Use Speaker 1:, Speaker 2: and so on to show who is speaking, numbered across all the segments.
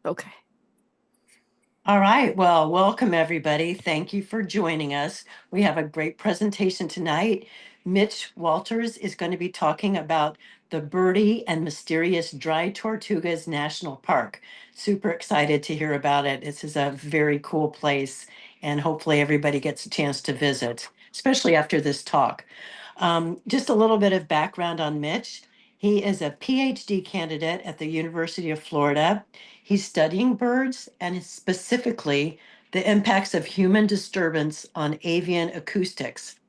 Speaker 1: Okay.
Speaker 2: All right. Well, welcome everybody. Thank you for joining us. We have a great presentation tonight. Mitch Walters is going to be talking about the Birdy and mysterious Dry Tortugas National Park. Super excited to hear about it. This is a very cool place, and hopefully everybody gets a chance to visit, especially after this talk. Just a little bit of background on Mitch. He is a PhD candidate at the University of Florida. He's studying birds and specifically the impacts of human disturbance on avian acoustics.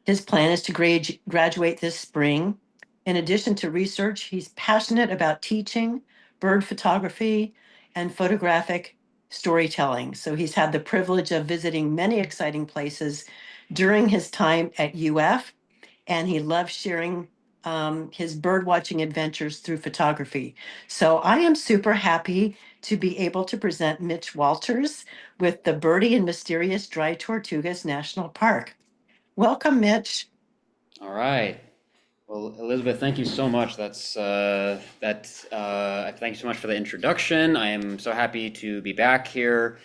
Speaker 2: His plan is to graduate this spring. In addition to research, he's passionate about teaching, bird photography, and photographic storytelling. So he's had the privilege of visiting many exciting places during his time at UF, and he loves sharing his bird watching adventures through photography. So I am super happy to be able to present Mitch Walters with the Birdy and Mysterious Dry Tortugas National Park. Welcome, Mitch.
Speaker 3: All right. Well, Elizabeth, thank you so much. Thank you so much for the introduction. I am so happy to be back here,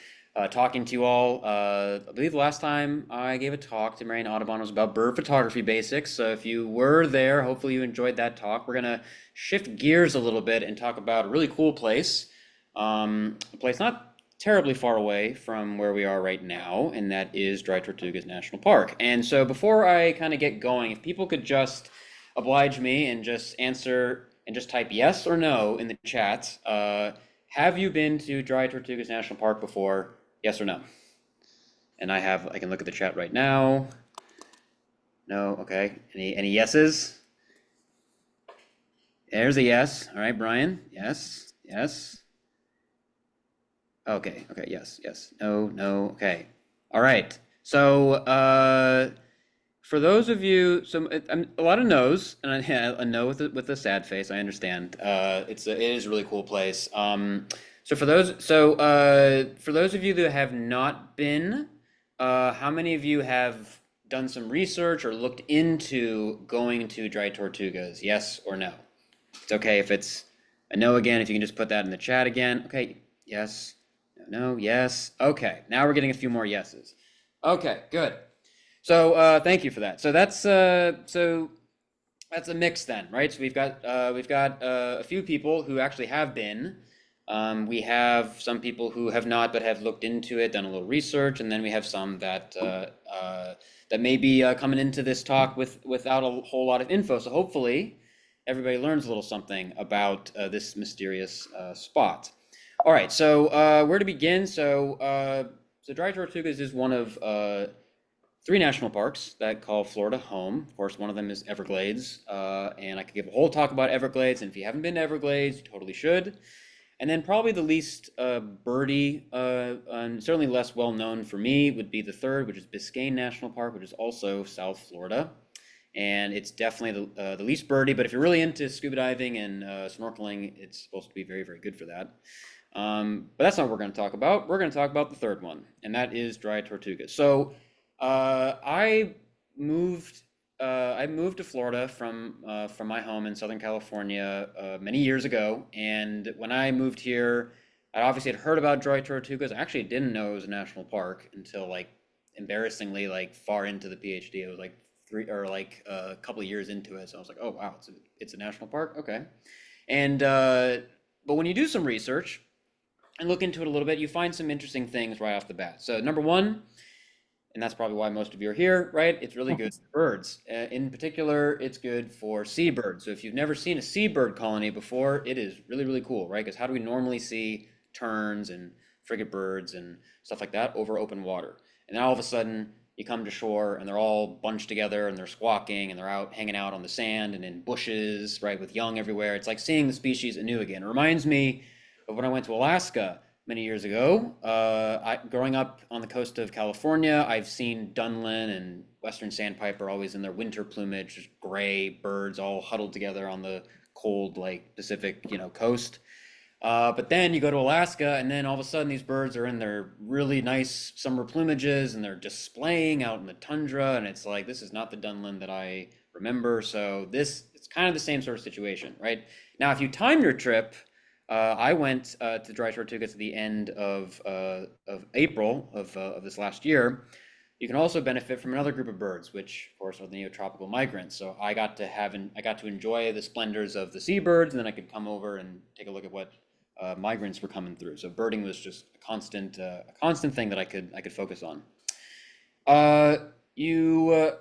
Speaker 3: talking to you all. I believe the last time I gave a talk to Marianne Audubon was about bird photography basics. So if you were there, hopefully you enjoyed that talk. We're gonna shift gears a little bit and talk about a really cool place, a place not terribly far away from where we are right now, and that is Dry Tortugas National Park. And so before I kind of get going, if people could just oblige me and just answer and just type yes or no in the chat. Have you been to Dry Tortugas National Park before? Yes or no? And I can look at the chat right now. No, okay. Any yeses? There's a yes. All right, Brian. Yes, yes. Okay, okay, yes, yes. No, no, okay. All right. So, for those of you, a lot of no's, and a no with a sad face. I understand. It is a really cool place. For those of you that have not been, how many of you have done some research or looked into going to Dry Tortugas? Yes or no? It's okay if it's a no again. If you can just put that in the chat again. Okay. Yes. No. No. Yes. Okay. Now we're getting a few more yeses. Okay. Good. So thank you for that. That's a mix then, right? So we've got a few people who actually have been. We have some people who have not, but have looked into it, done a little research, and then we have some that may be coming into this talk without a whole lot of info. So hopefully, everybody learns a little something about this mysterious spot. All right, so where to begin? So Dry Tortugas is one of three national parks that call Florida home. Of course, one of them is Everglades, and I could give a whole talk about Everglades. And if you haven't been to Everglades, you totally should. And then probably the least birdy, and certainly less well known for me, would be the third, which is Biscayne National Park, which is also South Florida. And it's definitely the least birdy. But if you're really into scuba diving and snorkeling, it's supposed to be very, very good for that. But that's not what we're going to talk about. We're going to talk about the third one, and that is Dry Tortugas. So I moved. I moved to Florida from my home in Southern California many years ago, and when I moved here, I obviously had heard about Dry Tortugas. I actually didn't know it was a national park until like embarrassingly like far into the PhD. It was like three or like a couple of years into it, so I was like, oh wow, it's a national park, okay. And but when you do some research and look into it a little bit, you find some interesting things right off the bat. So number one, and that's probably why most of you are here, right? It's really good for birds. In particular, it's good for seabirds. So if you've never seen a seabird colony before, it is really, really cool, right? Because how do we normally see terns and frigate birds and stuff like that over open water? And then all of a sudden, you come to shore and they're all bunched together and they're squawking and they're out hanging out on the sand and in bushes, right, with young everywhere. It's like seeing the species anew again. It reminds me of when I went to Alaska many years ago. Growing up on the coast of California, I've seen dunlin and western sandpiper always in their winter plumage, just gray birds all huddled together on the cold, like Pacific, coast. But then you go to Alaska, and then all of a sudden these birds are in their really nice summer plumages, and they're displaying out in the tundra, and it's like this is not the Dunlin that I remember. So it's kind of the same sort of situation, right? Now, if you time your trip I went to Dry Tortugas at the end of April of this last year. You can also benefit from another group of birds, which of course are the neotropical migrants. So I got to enjoy the splendors of the seabirds, and then I could come over and take a look at what migrants were coming through. So birding was just a constant thing that I could focus on. Uh, you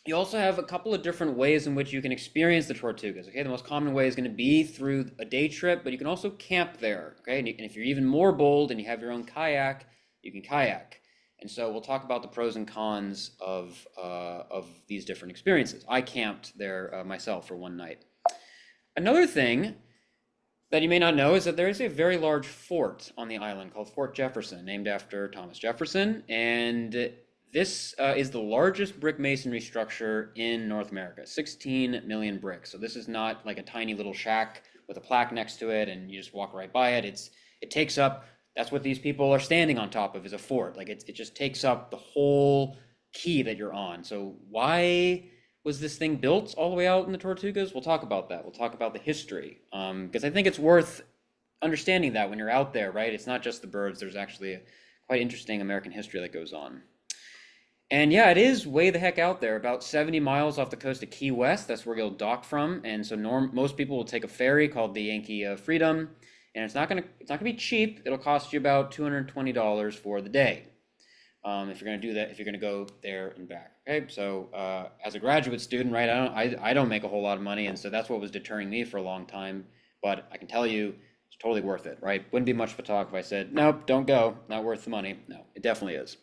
Speaker 3: you also have a couple of different ways in which you can experience the Tortugas. Okay, the most common way is going to be through a day trip, but you can also camp there. Okay, and if you're even more bold and you have your own kayak, you can kayak. And so we'll talk about the pros and cons of these different experiences. I camped there myself for one night. Another thing that you may not know is that there is a very large fort on the island called Fort Jefferson, named after Thomas Jefferson, and this is the largest brick masonry structure in North America, 16 million bricks. So this is not like a tiny little shack with a plaque next to it and you just walk right by it. It takes up, that's what these people are standing on top of, is a fort. Like it just takes up the whole key that you're on. So why was this thing built all the way out in the Tortugas? We'll talk about that. We'll talk about the history, because I think it's worth understanding that when you're out there, right? It's not just the birds. There's actually a quite interesting American history that goes on. And yeah, it is way the heck out there, about 70 miles off the coast of Key West. That's where you'll dock from. And so most people will take a ferry called the Yankee Freedom, and it's not gonna be cheap. It'll cost you about $220 for the day. If you're gonna do that, if you're gonna go there and back. Okay, so as a graduate student, right, I don't make a whole lot of money, and so that's what was deterring me for a long time. But I can tell you, it's totally worth it, right? Wouldn't be much of a talk if I said, nope, don't go, not worth the money. No, it definitely is.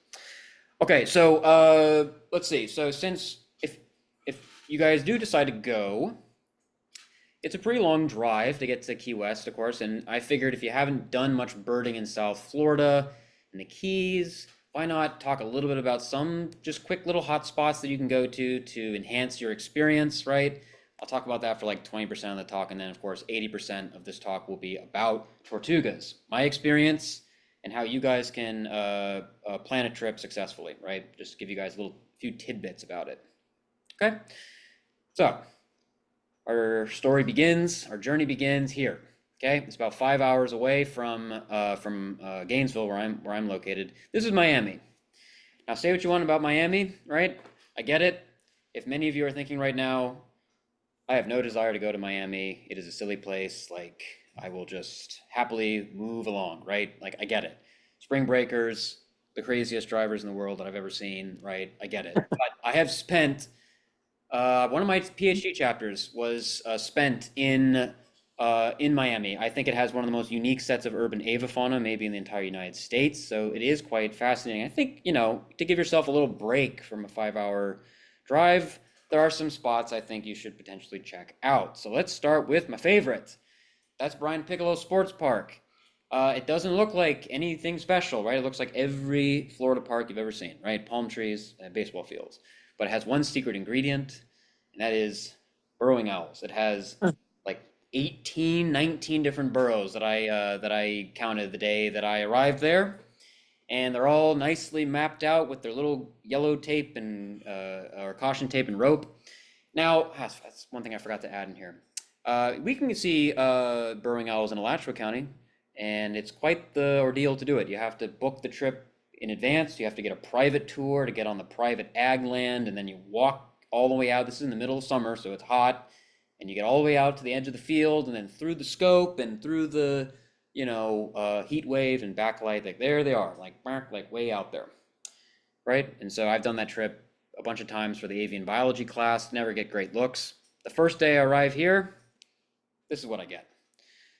Speaker 3: Okay, so let's see. So since if you guys do decide to go, it's a pretty long drive to get to Key West, of course, and I figured if you haven't done much birding in South Florida and the Keys, why not talk a little bit about some just quick little hot spots that you can go to enhance your experience, right? I'll talk about that for like 20% of the talk, and then of course 80% of this talk will be about Tortugas, my experience, and how you guys can plan a trip successfully, right? Just give you guys a little few tidbits about it. Okay, so our story begins, our journey begins here. Okay, it's about 5 hours away from Gainesville, where I'm located. This is Miami. Now, say what you want about Miami, right? I get it. If many of you are thinking right now, I have no desire to go to Miami. It is a silly place. Like, I will just happily move along, right? Like, I get it. Spring breakers, the craziest drivers in the world that I've ever seen, right? I get it. But I have spent one of my PhD chapters was spent in Miami. I think it has one of the most unique sets of urban avifauna, maybe in the entire United States. So it is quite fascinating. I think, to give yourself a little break from a 5 hour drive, there are some spots I think you should potentially check out. So let's start with my favorite. That's Brian Piccolo Sports Park. It doesn't look like anything special, right? It looks like every Florida park you've ever seen, right? Palm trees and baseball fields. But it has one secret ingredient, and that is burrowing owls. It has like 18, 19 different burrows that I counted the day that I arrived there, and they're all nicely mapped out with their little yellow tape and or caution tape and rope. Now, that's one thing I forgot to add in here. We can see burrowing owls in Alachua County, and it's quite the ordeal to do it. You have to book the trip in advance. You have to get a private tour to get on the private ag land, and then you walk all the way out. This is in the middle of summer, so it's hot, and you get all the way out to the edge of the field, and then through the scope and through the heat wave and backlight. Like there they are, like way out there, right? And so I've done that trip a bunch of times for the avian biology class. Never get great looks. The first day I arrive here, this is what I get.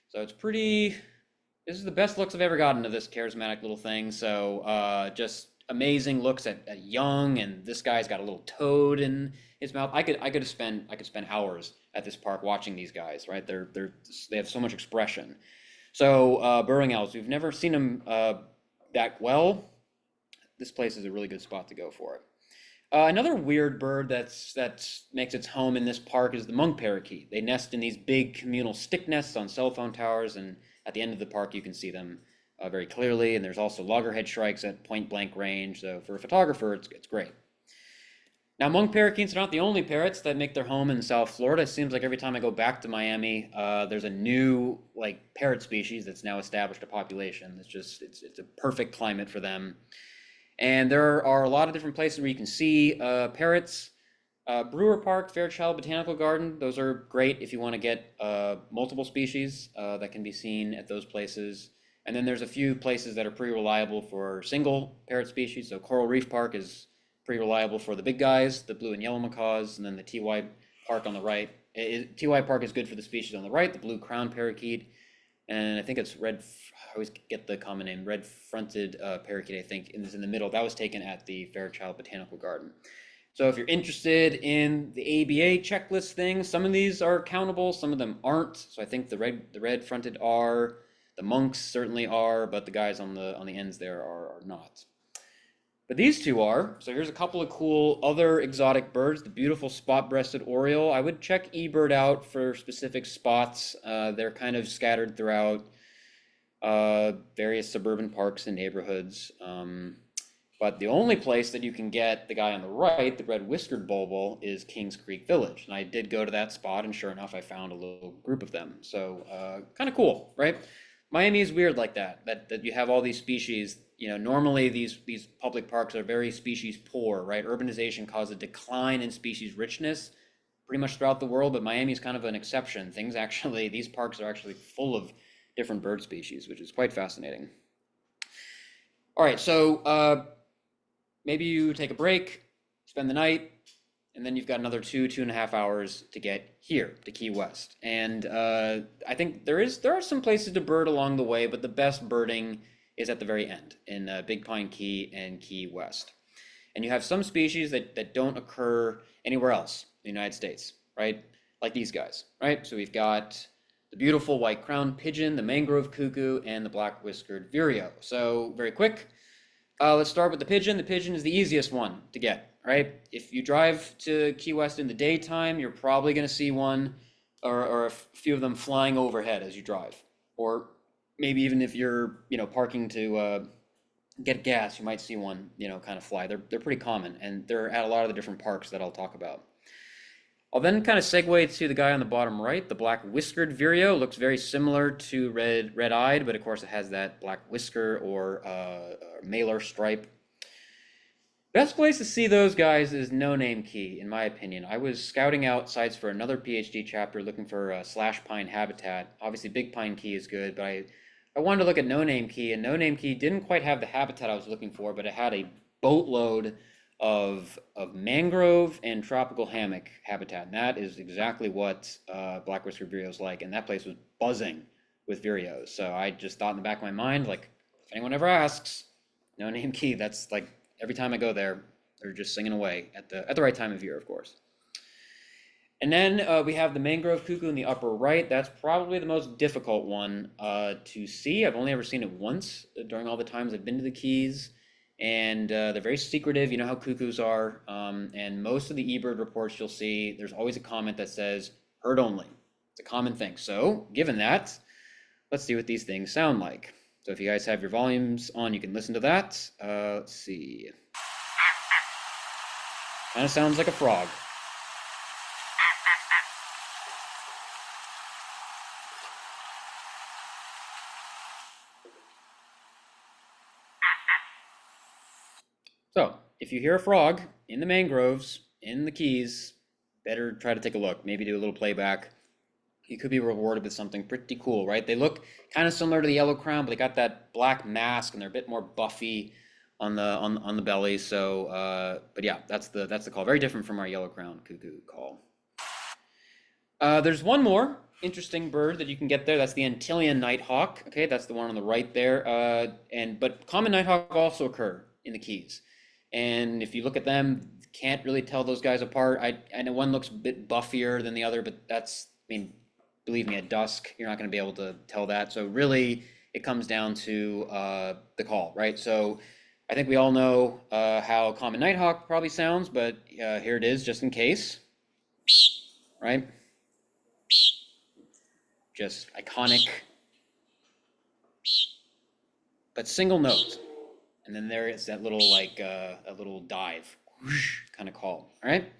Speaker 3: So it's pretty. This is the best looks I've ever gotten of this charismatic little thing. So just amazing looks at young, and this guy's got a little toad in his mouth. I could spend hours at this park watching these guys. Right? They have so much expression. So burrowing owls, we've never seen them that well. This place is a really good spot to go for it. Another weird bird that makes its home in this park is the monk parakeet. They nest in these big communal stick nests on cell phone towers, and at the end of the park you can see them very clearly. And there's also loggerhead shrikes at point blank range. So for a photographer, it's great. Now, monk parakeets are not the only parrots that make their home in South Florida. It seems like every time I go back to Miami, there's a new like parrot species that's now established a population. It's a perfect climate for them. And there are a lot of different places where you can see parrots. Brewer Park, Fairchild Botanical Garden, those are great if you want to get multiple species that can be seen at those places. And then there's a few places that are pretty reliable for single parrot species. So Coral Reef Park is pretty reliable for the big guys, the blue and yellow macaws, and then the TY Park on the right. TY Park is good for the species on the right, the blue crown parakeet, and I think it's I always get the common name, red-fronted parakeet, I think, is in the middle. That was taken at the Fairchild Botanical Garden. So if you're interested in the ABA checklist things, some of these are countable, some of them aren't. So I think the red-fronted are, the monks certainly are, but the guys on the ends there are not. But these two are. So here's a couple of cool other exotic birds. The beautiful spot-breasted oriole. I would check eBird out for specific spots. They're kind of scattered throughout various suburban parks and neighborhoods. But the only place that you can get the guy on the right, the red-whiskered bulbul, is Kings Creek Village. And I did go to that spot, and sure enough, I found a little group of them. So kind of cool, right? Miami is weird like that, that you have all these species. You know, normally these public parks are very species poor, right? Urbanization caused a decline in species richness pretty much throughout the world, but Miami is kind of an exception. These parks are actually full of different bird species, which is quite fascinating. All right, so maybe you take a break, spend the night, and then you've got another 2.5 hours to get here to Key West. And I think there are some places to bird along the way, but the best birding is at the very end in Big Pine Key and Key West. And you have some species that don't occur anywhere else in the United States, right? Like these guys, right? So we've got the beautiful white-crowned pigeon, the mangrove cuckoo, and the black-whiskered vireo. So very quick, let's start with the pigeon. The pigeon is the easiest one to get, right? If you drive to Key West in the daytime, you're probably going to see one or a few of them flying overhead as you drive. Or maybe even if you're, parking to get gas, you might see one, kind of fly. They're pretty common, and they're at a lot of the different parks that I'll talk about. I'll then kind of segue to the guy on the bottom right, the black whiskered vireo. Looks very similar to red-eyed, but of course it has that black whisker or malar stripe. Best place to see those guys is No Name Key, in my opinion. I was scouting out sites for another PhD chapter looking for slash pine habitat. Obviously, Big Pine Key is good, but I wanted to look at No Name Key, and No Name Key didn't quite have the habitat I was looking for, but it had a boatload of mangrove and tropical hammock habitat. And that is exactly what black whiskered vireo is like, and that place was buzzing with vireos. So I just thought in the back of my mind, like, if anyone ever asks, No Name Key, that's like every time I go there, they're just singing away at the right time of year, of course. And then we have the mangrove cuckoo in the upper right. That's probably the most difficult one to see. I've only ever seen it once during all the times I've been to the Keys. And they're very secretive. You know how cuckoos are. And most of the eBird reports you'll see, there's always a comment that says, heard only. It's a common thing. So given that, let's see what these things sound like. So if you guys have your volumes on, you can listen to that. Let's see. Kind of sounds like a frog. So if you hear a frog in the mangroves, in the Keys, better try to take a look. Maybe do a little playback. You could be rewarded with something pretty cool, right? They look kind of similar to the yellow crown, but they got that black mask and they're a bit more buffy on the belly. So, but yeah, that's the call. Very different from our yellow crown cuckoo call. There's one more interesting bird that you can get there. That's the Antillean nighthawk. Okay, that's the one on the right there. But common nighthawk also occur in the Keys. And if you look at them, can't really tell those guys apart. I know one looks a bit buffier than the other, but believe me, at dusk, you're not going to be able to tell that. So really, it comes down to the call, right? So I think we all know how common nighthawk probably sounds, but here it is just in case, right? Just iconic, but single note. And then there is that little a little dive. kind of call. All right.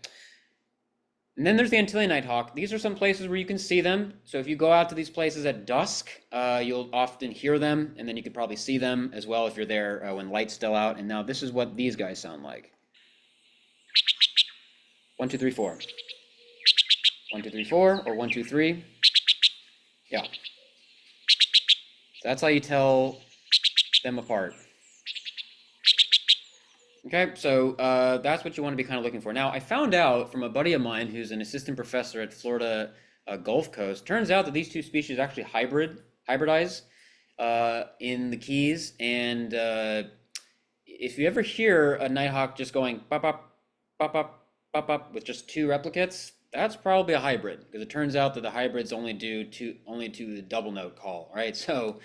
Speaker 3: And then there's the Antillean nighthawk. These are some places where you can see them. So if you go out to these places at dusk, you'll often hear them, and then you could probably see them as well if you're there when light's still out. And now this is what these guys sound like. 1, 2, 3, 4. 1, 2, 3, 4, or 1, 2, 3. Yeah. So that's how you tell them apart. Okay, so that's what you want to be kind of looking for. Now, I found out from a buddy of mine who's an assistant professor at Florida Gulf Coast. Turns out that these two species actually hybridize in the Keys. And if you ever hear a nighthawk just going pop up, pop up, pop up with just two replicates, that's probably a hybrid, because it turns out that the hybrids only do the double note call. Right? So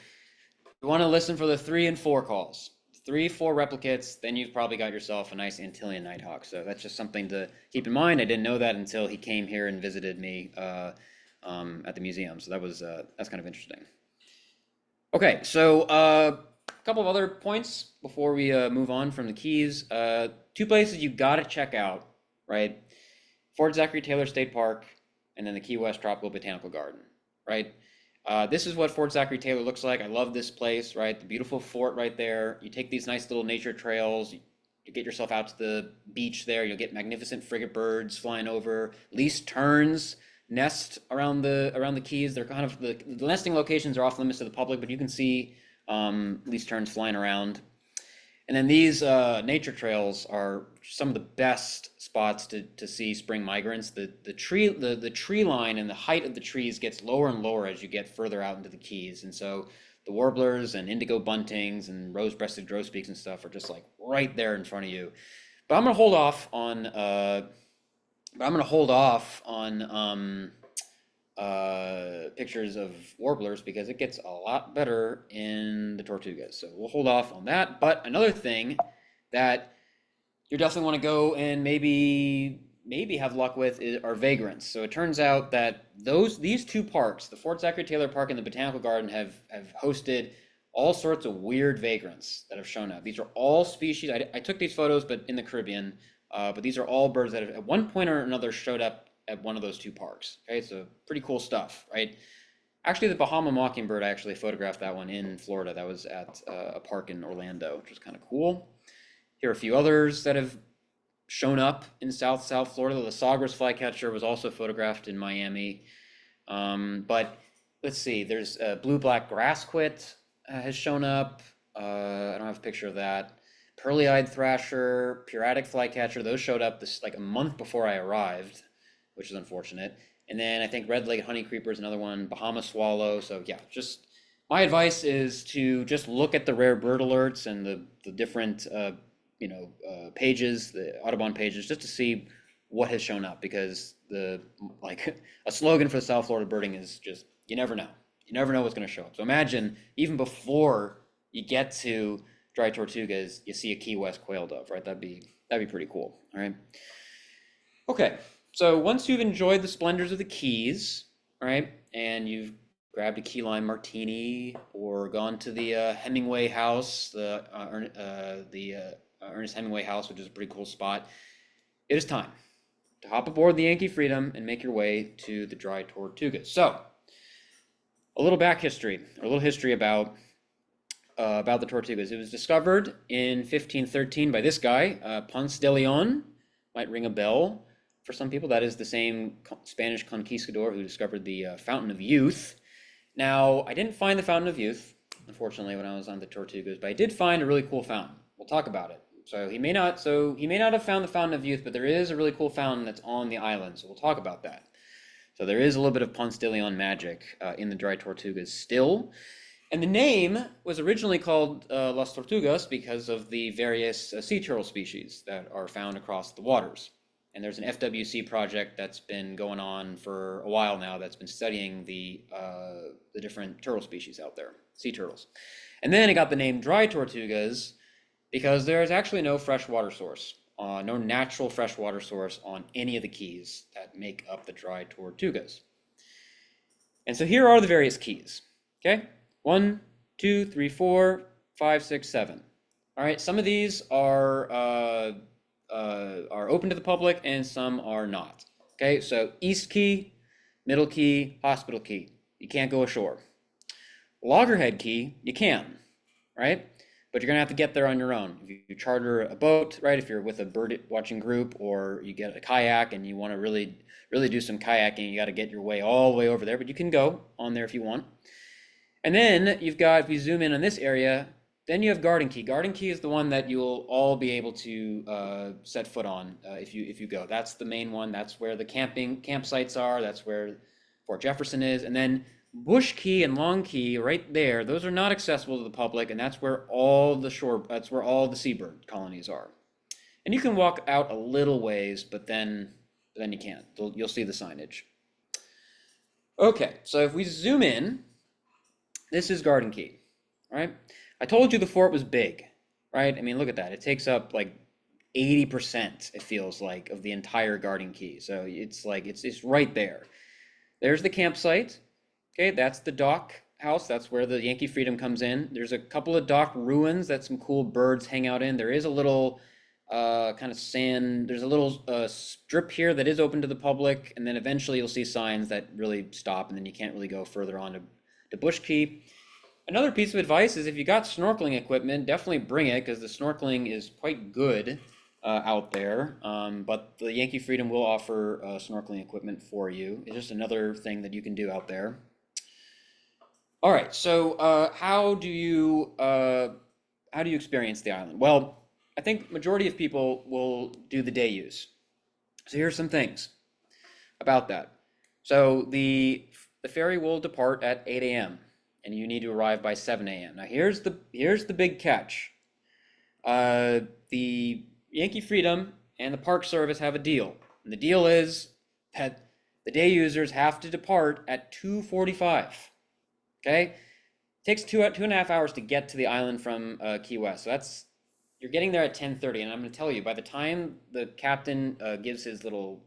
Speaker 3: you want to listen for the 3 and 4 calls. 3, 4 replicates, then you've probably got yourself a nice Antillean nighthawk. So that's just something to keep in mind. I didn't know that until he came here and visited me at the museum. So that's kind of interesting. Okay, so a couple of other points before we move on from the Keys. 2 places you got to check out, right? Fort Zachary Taylor State Park, and then the Key West Tropical Botanical Garden, right? This is what Fort Zachary Taylor looks like. I love this place, right? The beautiful fort right there. You take these nice little nature trails. You get yourself out to the beach there. You'll get magnificent frigate birds flying over. Least terns nest around the Keys. They're kind of the nesting locations are off limits to the public, but you can see least terns flying around. And then these nature trails are some of the best spots to see spring migrants. The tree line and the height of the trees gets lower and lower as you get further out into the Keys. And so the warblers and indigo buntings and rose-breasted grosbeaks and stuff are just like right there in front of you. But I'm gonna hold off on pictures of warblers because it gets a lot better in the Tortugas. So we'll hold off on that. But another thing that you definitely want to go and maybe have luck with are vagrants. So it turns out that these 2 parks, the Fort Zachary Taylor Park and the Botanical Garden, have hosted all sorts of weird vagrants that have shown up. These are all species. I took these photos, but in the Caribbean. But these are all birds that have at one point or another showed up at one of those 2 parks. Okay, so pretty cool stuff, right? Actually, the Bahama mockingbird, I actually photographed that one in Florida. That was at a park in Orlando, which was kind of cool. Here are a few others that have shown up in South Florida. The Sawgrass flycatcher was also photographed in Miami. But let's see, there's blue-black grassquit has shown up. I don't have a picture of that. Pearly-eyed thrasher, puratic flycatcher, those showed up like a month before I arrived, which is unfortunate. And then I think red-legged honeycreeper is another one, Bahama swallow. So yeah, just my advice is to just look at the rare bird alerts and the different pages, the Audubon pages, just to see what has shown up, because a slogan for the South Florida birding is just you never know. You never know what's going to show up. So imagine even before you get to Dry Tortugas, you see a Key West quail dove, right? That'd be pretty cool. All right. Okay. So once you've enjoyed the splendors of the Keys, right, and you've grabbed a key lime martini or gone to the Hemingway house, the Ernest Hemingway house, which is a pretty cool spot, it is time to hop aboard the Yankee Freedom and make your way to the Dry Tortugas. So a little history about the Tortugas. It was discovered in 1513 by this guy, Ponce de Leon. Might ring a bell for some people. That is the same Spanish conquistador who discovered the Fountain of Youth. Now, I didn't find the Fountain of Youth, unfortunately, when I was on the Tortugas, but I did find a really cool fountain. We'll talk about it. So he may not have found the Fountain of Youth, but there is a really cool fountain that's on the island. So we'll talk about that. So there is a little bit of Ponce de Leon magic in the Dry Tortugas still. And the name was originally called Las Tortugas because of the various sea turtle species that are found across the waters. And there's an FWC project that's been going on for a while now that's been studying the different turtle species out there, sea turtles. And then it got the name Dry Tortugas because there's actually no freshwater source, no natural freshwater source on any of the keys that make up the Dry Tortugas. And so here are the various keys, okay? 1, 2, 3, 4, 5, 6, 7. All right, some of these are are open to the public and some are not. Okay, so East Key, Middle Key, Hospital Key. You can't go ashore. Loggerhead Key, you can, right? But you're gonna have to get there on your own. If you charter a boat, right? If you're with a bird watching group, or you get a kayak and you want to really do some kayaking, you got to get your way all the way over there. But you can go on there if you want. And then you've got, if you zoom in on this area, then you have Garden Key. Garden Key is the one that you'll all be able to set foot on if you go. That's the main one. That's where the campsites are. That's where Fort Jefferson is. And then Bush Key and Long Key, right there, those are not accessible to the public, and that's where all the seabird colonies are. And you can walk out a little ways, but then you can't. You'll see the signage. Okay, so if we zoom in, this is Garden Key, right? I told you the fort was big, right? I mean, look at that. It takes up like 80%, it feels like, of the entire Garden Key. So it's like, it's right there. There's the campsite. Okay, that's the dock house. That's where the Yankee Freedom comes in. There's a couple of dock ruins that some cool birds hang out in. There is a little kind of sand. There's a little strip here that is open to the public, and then eventually you'll see signs that really stop, and then you can't really go further on to Bush Key. Another piece of advice is if you got snorkeling equipment, definitely bring it because the snorkeling is quite good out there. But the Yankee Freedom will offer snorkeling equipment for you. It's just another thing that you can do out there. All right, so how do you experience the island? Well, I think majority of people will do the day use. So here's some things about that. So the ferry will depart at 8 a.m. and you need to arrive by 7 a.m. Now here's the big catch. The Yankee Freedom and the Park Service have a deal. And the deal is that the day users have to depart at 2:45. Okay? It takes two and a half hours to get to the island from Key West. So you're getting there at 10:30, and I'm going to tell you, by the time the captain gives his little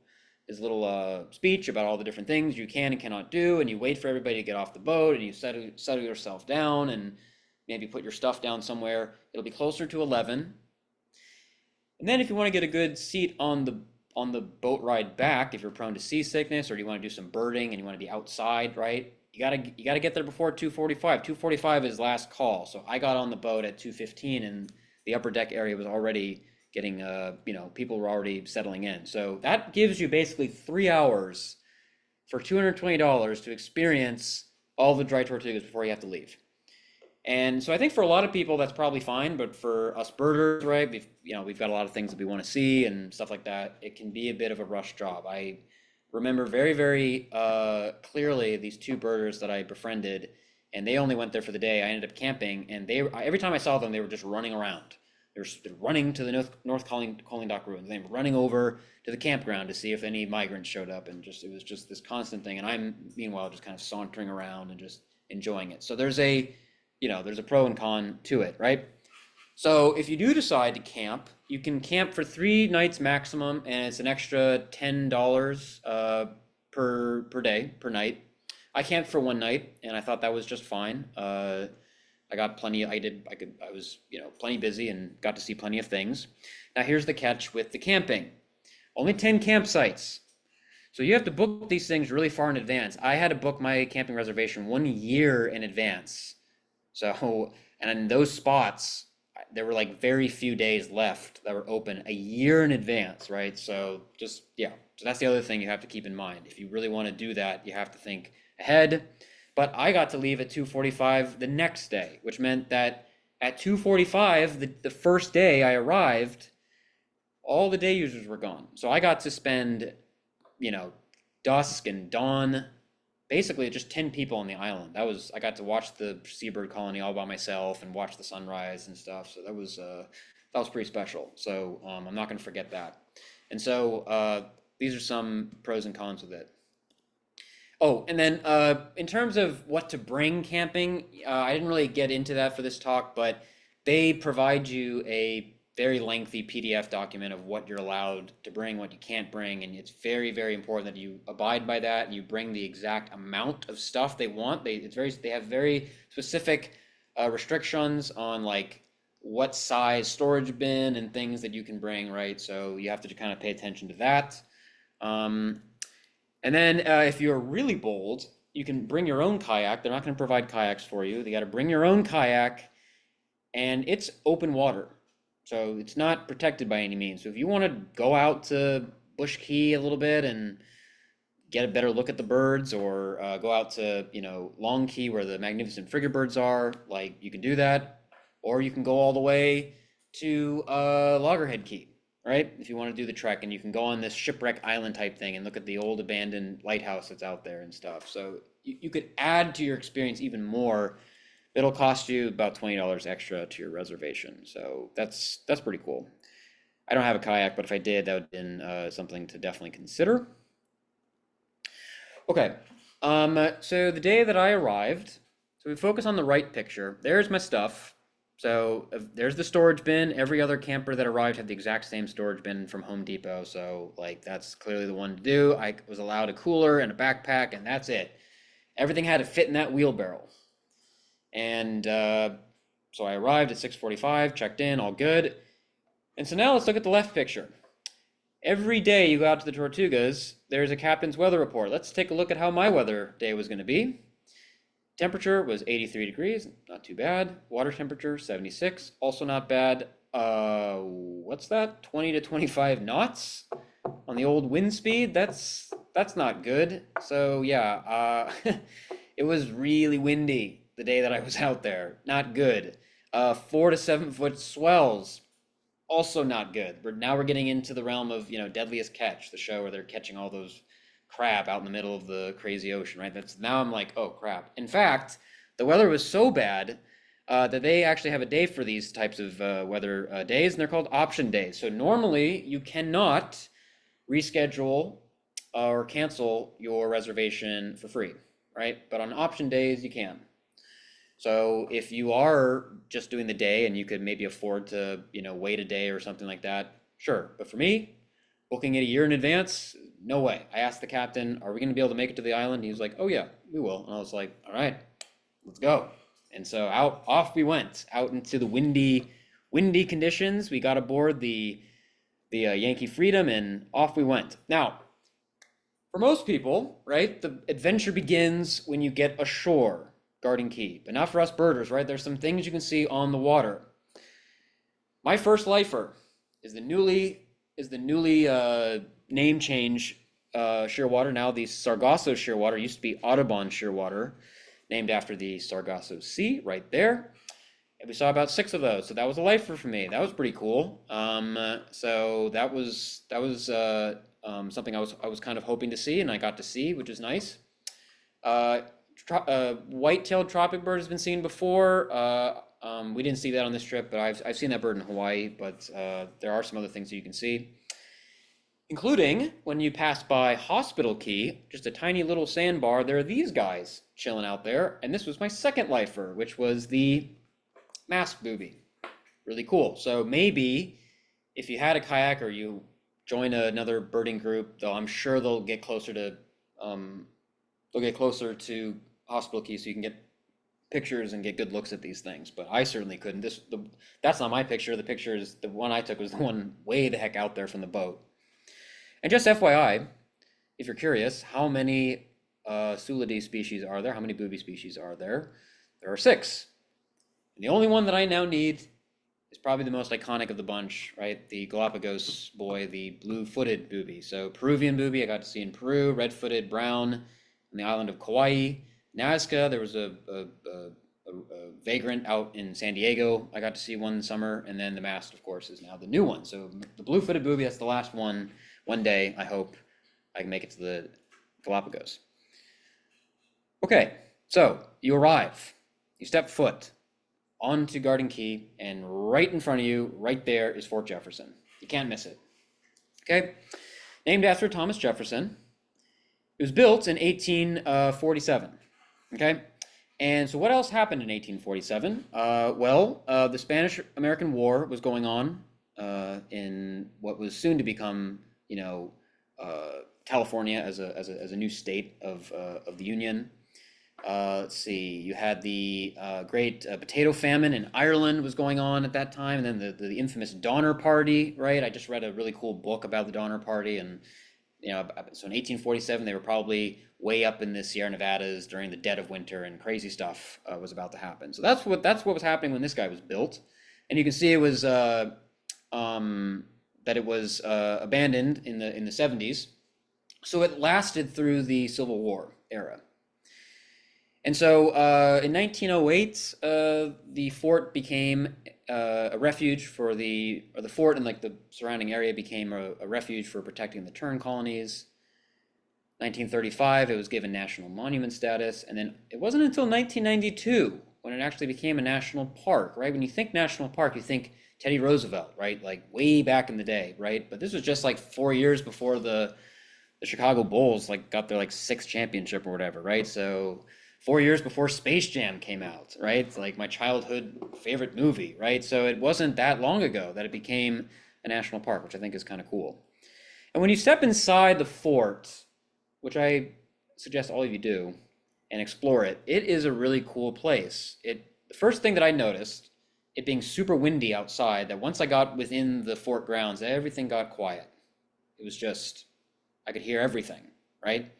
Speaker 3: speech about all the different things you can and cannot do, and you wait for everybody to get off the boat, and you settle yourself down, and maybe put your stuff down somewhere, it'll be closer to 11. And then if you want to get a good seat on the boat ride back, if you're prone to seasickness, or you want to do some birding and you want to be outside, right? You gotta get there before 2:45. 2:45 is last call. So I got on the boat at 2:15, and the upper deck area was already getting, people were already settling in. So that gives you basically 3 hours for $220 to experience all the Dry Tortugas before you have to leave. And so I think for a lot of people that's probably fine, but for us birders, right, we've got a lot of things that we want to see and stuff like that. It can be a bit of a rush job. I remember very, very clearly these two birders that I befriended, and they only went there for the day. I ended up camping, and every time I saw them, they were just running around. They're running to the North Calling Dock ruins. They were running over to the campground to see if any migrants showed up, and it was just this constant thing. And I'm meanwhile just kind of sauntering around and just enjoying it. So there's a pro and con to it, right? So if you do decide to camp, you can camp for 3 nights maximum, and it's an extra $10 per day, per night. I camped for 1 night, and I thought that was just fine. I got plenty. I was plenty busy and got to see plenty of things. Now here's the catch with the camping: only 10 campsites. So you have to book these things really far in advance. I had to book my camping reservation 1 year in advance. So, and in those spots, there were like very few days left that were open a year in advance, right? So so that's the other thing you have to keep in mind. If you really want to do that, you have to think ahead. But I got to leave at 2:45 the next day, which meant that at 2:45, the first day I arrived, all the day users were gone. So I got to spend, dusk and dawn, basically just 10 people on the island. I got to watch the seabird colony all by myself and watch the sunrise and stuff. So that was pretty special. So I'm not going to forget that. And so these are some pros and cons with it. Oh, and then in terms of what to bring camping, I didn't really get into that for this talk, but they provide you a very lengthy PDF document of what you're allowed to bring, what you can't bring, and it's very, very important that you abide by that and you bring the exact amount of stuff they want. They have very specific restrictions on like what size storage bin and things that you can bring, right? So you have to kind of pay attention to that. Um, and then if you're really bold, you can bring your own kayak. They're not going to provide kayaks for you. They got to bring your own kayak, and it's open water. So it's not protected by any means. So if you want to go out to Bush Key a little bit and get a better look at the birds, or go out to, Long Key where the magnificent frigate birds are, like, you can do that. Or you can go all the way to Loggerhead Key, right? If you want to do the trek, and you can go on this shipwreck island type thing and look at the old abandoned lighthouse that's out there and stuff. So you could add to your experience even more. It'll cost you about $20 extra to your reservation. So that's pretty cool. I don't have a kayak, but if I did, that would have been something to definitely consider. Okay, so the day that I arrived, so we focus on the right picture. There's my stuff. So there's the storage bin. Every other camper that arrived had the exact same storage bin from Home Depot. So, like, that's clearly the one to do. I was allowed a cooler and a backpack, and that's it. Everything had to fit in that wheelbarrow. And so I arrived at 6:45, checked in, all good. And so now let's look at the left picture. Every day you go out to the Tortugas, there's a captain's weather report. Let's take a look at how my weather day was going to be. Temperature was 83 degrees, not too bad. Water temperature 76, also not bad. What's that? 20 to 25 knots on the old wind speed. That's not good. So yeah, it was really windy the day that I was out there. Not good. 4 to 7 foot swells. Also not good. We're getting into the realm of, Deadliest Catch, the show where they're catching all those crab out in the middle of the crazy ocean, right? That's now I'm like, oh crap. In fact, the weather was so bad that they actually have a day for these types of weather days, and they're called option days. So normally you cannot reschedule or cancel your reservation for free, right? But on option days you can. So if you are just doing the day and you could maybe afford to, wait a day or something like that, sure. But for me, booking it a year in advance, no way. I asked the captain, are we going to be able to make it to the island? He was like, oh yeah, we will. And I was like, all right, let's go. And so off we went, out into the windy conditions. We got aboard the Yankee Freedom, and off we went. Now, for most people, right, the adventure begins when you get ashore, Garden Key, but not for us birders, right? There's some things you can see on the water. My first lifer is the newly name change Shearwater. Now the Sargasso Shearwater used to be Audubon Shearwater, named after the Sargasso Sea right there. And we saw about 6 of those, so that was a lifer for me. That was pretty cool. So that was something I was kind of hoping to see, and I got to see, which is nice. White-tailed tropic bird has been seen before. We didn't see that on this trip, but I've seen that bird in Hawaii. But there are some other things that you can see, including when you pass by Hospital Key, just a tiny little sandbar. There are these guys chilling out there, and this was my second lifer, which was the masked booby. Really cool. So maybe if you had a kayak or you join another birding group, though, I'm sure they'll get closer to Hospital Key so you can get pictures and get good looks at these things. But I certainly couldn't. That's not my picture. The picture is the one I took was the one way the heck out there from the boat. And just FYI, if you're curious, how many Sulidae species are there? How many booby species are there? There are 6. And the only one that I now need is probably the most iconic of the bunch, right? The Galapagos boy, the blue-footed booby. So Peruvian booby I got to see in Peru, red-footed, brown, on the island of Kauai. Nazca, there was a vagrant out in San Diego. I got to see one summer, and then the mast, of course, is now the new one. So the blue-footed booby, that's the last one. One day, I hope I can make it to the Galapagos. Okay, so you arrive. You step foot onto Garden Key, and right in front of you, right there, is Fort Jefferson. You can't miss it. Okay? Named after Thomas Jefferson. It was built in 1847. Okay? And so what else happened in 1847? The Spanish-American War was going on in what was soon to become, California as a new state of the Union. Let's see, you had the great potato famine in Ireland was going on at that time, and then the infamous Donner Party, right? I just read a really cool book about the Donner Party, and so in 1847 they were probably way up in the Sierra Nevadas during the dead of winter, and crazy stuff was about to happen. So that's what was happening when this guy was built, and you can see it was um, that it was abandoned in the 70s. So it lasted through the Civil War era. And so in 1908, the fort became a refuge for or the fort and like the surrounding area became a refuge for protecting the tern colonies. 1935, it was given national monument status. And then it wasn't until 1992 when it actually became a national park, right? When you think national park, you think Teddy Roosevelt, right? Like way back in the day, right? But this was just like 4 years before the Chicago Bulls like got their like sixth championship or whatever, right? So 4 years before Space Jam came out, right? It's like my childhood favorite movie, right? So it wasn't that long ago that it became a national park, which I think is kind of cool. And when you step inside the fort, which I suggest all of you do, and explore it, it is a really cool place. The first thing that I noticed, it being super windy outside, that once I got within the fort grounds, everything got quiet. It was just I could hear everything, right?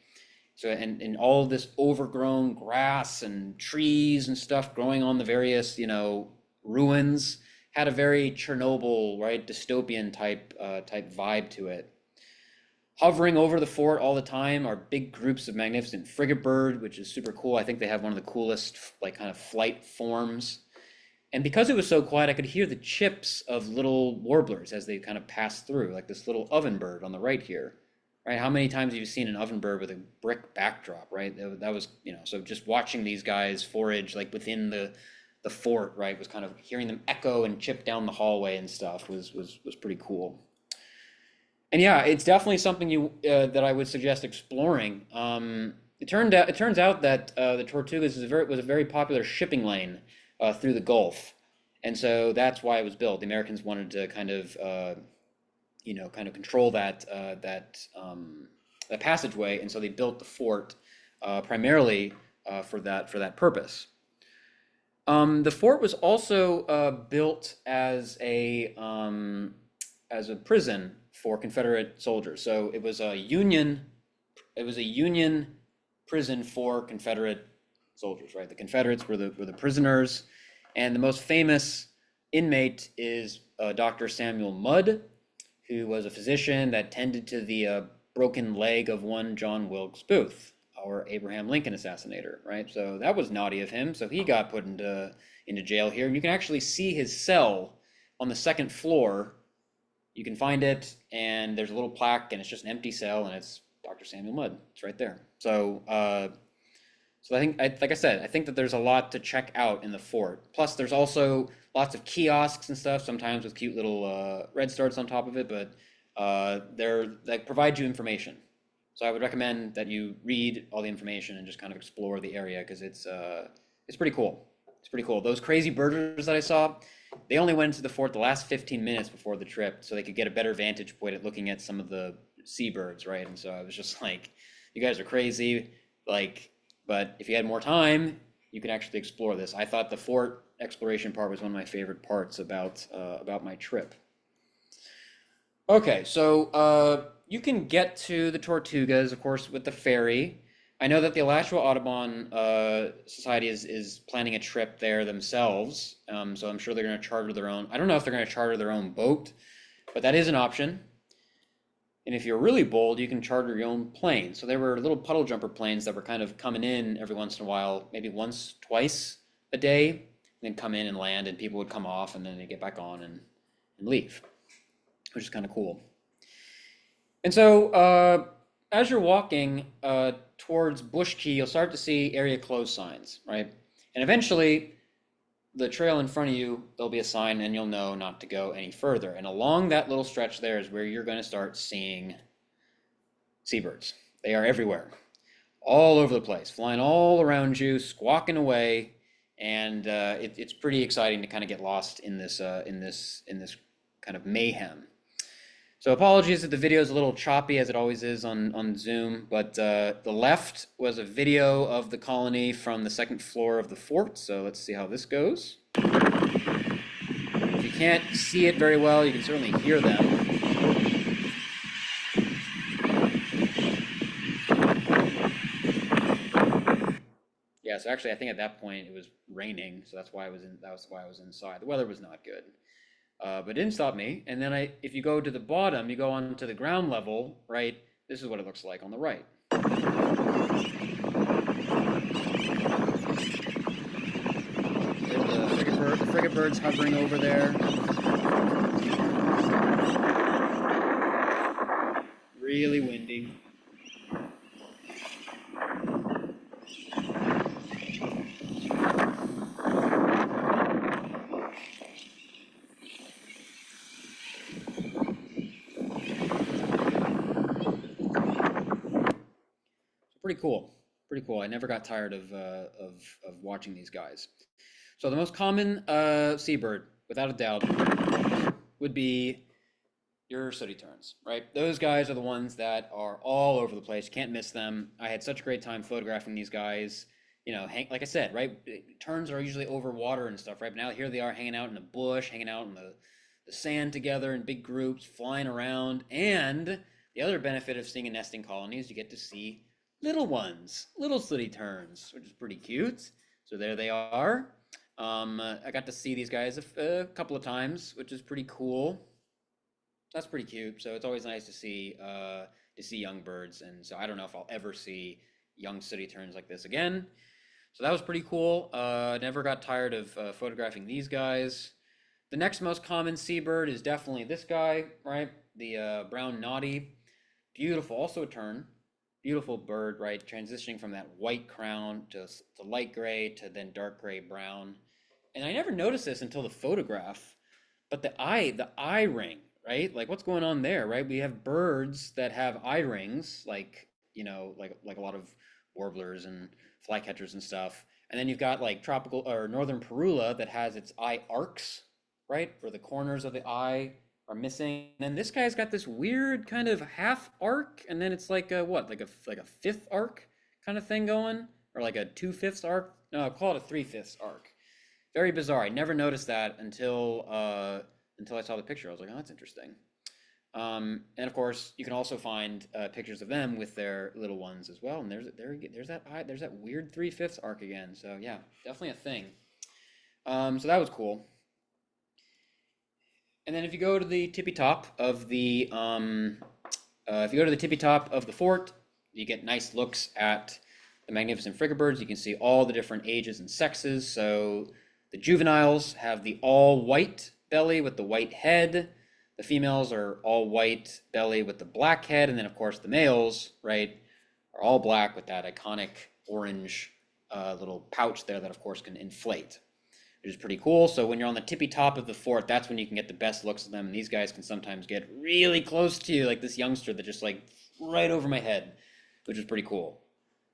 Speaker 3: So and all this overgrown grass and trees and stuff growing on the various, ruins had a very Chernobyl, right, dystopian type vibe to it. Hovering over the fort all the time are big groups of magnificent frigate bird, which is super cool. I think they have one of the coolest like kind of flight forms. And because it was so quiet, I could hear the chips of little warblers as they kind of passed through, like this little oven bird on the right here, right? How many times have you seen an oven bird with a brick backdrop, right? That was, so just watching these guys forage like within the fort, right, was kind of hearing them echo and chip down the hallway and stuff was pretty cool. And yeah, it's definitely something that I would suggest exploring. It turns out that the Tortugas was a very popular shipping lane through the Gulf, and so that's why it was built. The Americans wanted to kind of control that passageway, and so they built the fort primarily for that purpose. The fort was also built as a prison for Confederate soldiers. So it was a Union prison for Confederate soldiers, right? The Confederates were the prisoners, and the most famous inmate is Dr. Samuel Mudd, who was a physician that tended to the broken leg of one John Wilkes Booth, our Abraham Lincoln assassinator, right? So that was naughty of him. So he got put into jail here, and you can actually see his cell on the second floor. You can find it, and there's a little plaque, and it's just an empty cell, and it's Dr. Samuel Mudd. It's right there. So I think, like I said, I think that there's a lot to check out in the fort. Plus, there's also lots of kiosks and stuff, sometimes with cute little red stars on top of it, but they provide you information. So I would recommend that you read all the information and just kind of explore the area because it's pretty cool. It's pretty cool. Those crazy birders that I saw, they only went into the fort the last 15 minutes before the trip so they could get a better vantage point at looking at some of the seabirds, right? And so I was just like, you guys are crazy. Like, but if you had more time, you could actually explore this. I thought the fort exploration part was one of my favorite parts about my trip. Okay, so you can get to the Tortugas, of course, with the ferry. I know that the Alachua Audubon Society is planning a trip there themselves, so I'm sure they're going to charter their own. I don't know if they're going to charter their own boat, but that is an option. And if you're really bold, you can charter your own plane. So there were little puddle jumper planes that were kind of coming in every once in a while, maybe once, twice a day, and then come in and land, and people would come off, and then they get back on and leave, which is kind of cool. And so as you're walking towards Bush Key, you'll start to see area closed signs, right? And eventually, the trail in front of you, there'll be a sign and you'll know not to go any further. And along that little stretch there is where you're going to start seeing seabirds. They are everywhere, all over the place, flying all around you, squawking away. And it's pretty exciting to kind of get lost in this kind of mayhem. So apologies if the video is a little choppy as it always is on Zoom, but the left was a video of the colony from the second floor of the fort. So let's see how this goes. If you can't see it very well, you can certainly hear them. Yeah, so actually I think at that point it was raining, so that's why I was inside. The weather was not good. But it didn't stop me. And then if you go to the bottom, you go on to the ground level, right? This is what it looks like on the right. There's the frigate birds hovering over there. Really windy. Pretty cool. Pretty cool. I never got tired of watching these guys. So the most common seabird, without a doubt, would be your sooty terns, right? Those guys are the ones that are all over the place. You can't miss them. I had such a great time photographing these guys. You know, like I said, right? Terns are usually over water and stuff, right? But now here they are hanging out in the bush, hanging out in the sand together in big groups, flying around. And the other benefit of seeing a nesting colony is you get to see little ones, little sooty terns, which is pretty cute. So there they are. I got to see these guys a couple of times, which is pretty cool. That's pretty cute. So it's always nice to see young birds, and so I don't know if I'll ever see young sooty terns like this again. So that was pretty cool. Never got tired of photographing these guys. The next most common seabird is definitely this guy, right? The brown noddy. Beautiful, also a tern. Beautiful bird, right? Transitioning from that white crown to light gray to then dark gray brown. And I never noticed this until the photograph, but the eye ring, right? Like what's going on there, right? We have birds that have eye rings, like, you know, like a lot of warblers and flycatchers and stuff. And then you've got like tropical or northern parula that has its eye arcs, right? Where the corners of the eye are missing. And then this guy's got this weird kind of half arc, and then it's like a what, like a fifth arc kind of thing going, or like a 2/5 arc. No, I'll call it a 3/5 arc. Very bizarre. I never noticed that until I saw the picture. I was like, oh, that's interesting. And of course, you can also find pictures of them with their little ones as well. And there's that weird 3/5 arc again. So yeah, definitely a thing. So that was cool. And then if you go to the tippy top of the fort, you get nice looks at the magnificent frigate birds. You can see all the different ages and sexes. So the juveniles have the all white belly with the white head. The females are all white belly with the black head, and then of course the males, right, are all black with that iconic orange little pouch there that of course can inflate, which is pretty cool. So when you're on the tippy top of the fort, that's when you can get the best looks of them. And these guys can sometimes get really close to you, like this youngster that just like right over my head, which is pretty cool.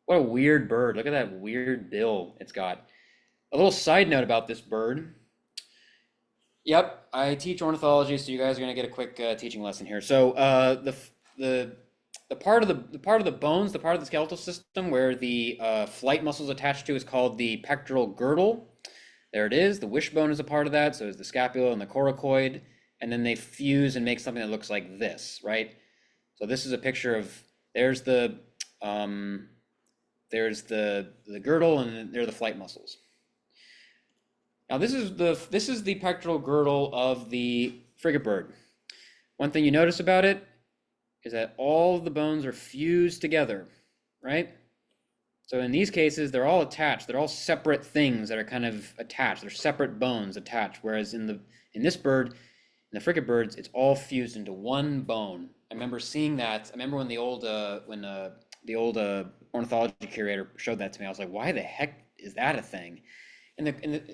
Speaker 3: What a weird bird. Look at that weird bill it's got. A little side note about this bird. Yep, I teach ornithology, so you guys are gonna get a quick teaching lesson here. So the part of the bones, the part of the skeletal system where the flight muscles attached to is called the pectoral girdle. There it is. The wishbone is a part of that. So is the scapula and the coracoid, and then they fuse and make something that looks like this, right? So this is a picture of there's the girdle, and there are the flight muscles. Now this is the pectoral girdle of the frigate bird. One thing you notice about it is that all the bones are fused together, right? So in these cases, they're all attached. They're all separate things that are kind of attached. They're separate bones attached. Whereas in this bird, in the frigate birds, it's all fused into one bone. I remember seeing that. I remember when the old ornithology curator showed that to me. I was like, why the heck is that a thing? And